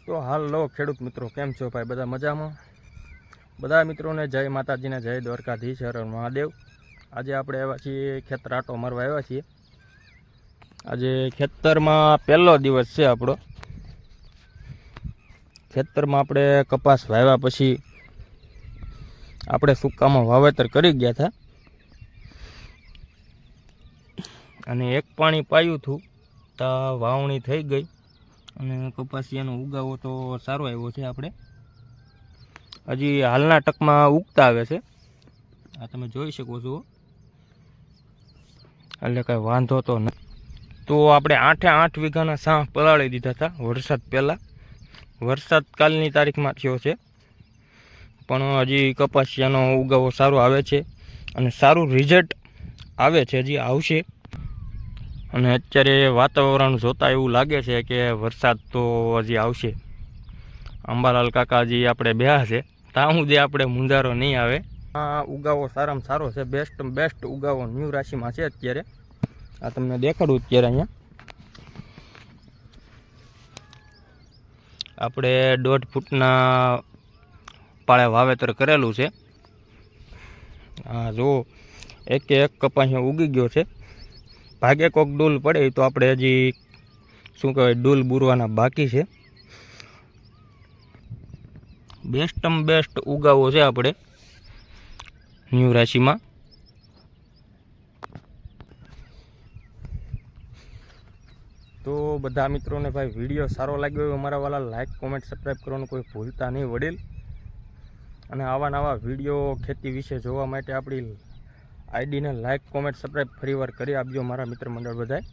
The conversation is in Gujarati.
તો હાલો ખેડૂત મિત્રો, કેમ છો ભાઈ? બધા મજામાં? બધા મિત્રોને જય માતાજીને, જય દ્વારકાધીશ, હર હર મહાદેવ। આજે આપણે આવ્યા છીએ ખેતર આટો મારવા આવ્યા છીએ। આજે ખેતરમાં પહેલો દિવસ છે આપણો। ખેતરમાં આપણે કપાસ વાવ્યા પછી આપણે સૂકામાં વાવેતર કરી ગયા હતા અને એક પાણી પાયું હતું તો વાવણી થઈ ગઈ અને કપાસિયાનો ઉગાવો તો સારો આવ્યો છે। આપણે હજી હાલના ટકમાં ઉગતા આવે છે, આ તમે જોઈ શકો છો, એટલે કાંઈ વાંધો તો નથી। તો આપણે 8 વીઘાના સાહ પલાળી દીધા હતા વરસાદ પહેલાં। વરસાદ કાલની તારીખમાં થયો છે, પણ હજી કપાસિયાનો ઉગાવો સારો આવે છે અને સારું રિઝલ્ટ આવે છે, હજી આવશે। અને અત્યારે વાતાવરણ જોતા એવું લાગે છે કે વરસાદ તો હજી આવશે। અંબાલાલ કાકાજી આપણે બેહા છે, ત્યાં સુધી આપણે મુંજારો નહીં આવે। આ ઉગાવો સારામાં સારો છે, બેસ્ટ ઉગાવો ન્યૂ રાશિમાં છે અત્યારે। આ તમને દેખાડું અત્યારે અહીંયા આપણે 1.5 ફૂટના પાળે વાવેતર કરેલું છે। હા જો એક કપાસિયો ઉગી ગયો છે, ભાગે કોક ડૂલ પડે તો આપણે હજી શું કહેવાય ડૂલ બુરવાના બાકી છે। બેસ્ટ ઉગાવો છે આપણે ન્યૂ રાશિમાં। તો બધા મિત્રોને ભાઈ વિડીયો સારો લાગ્યો હોય અમારા વાલા લાઈક કોમેન્ટ સબસ્ક્રાઈબ કરવાનું કોઈ ભૂલતા નહીં વડીલ। અને આવા નવા વિડીયો ખેતી વિશે જોવા માટે આપણી આઈડીને લાઈક કોમેન્ટ સબસ્ક્રાઈબ ફરીવાર કરી આપજો મારા મિત્ર મંડળ બધાય।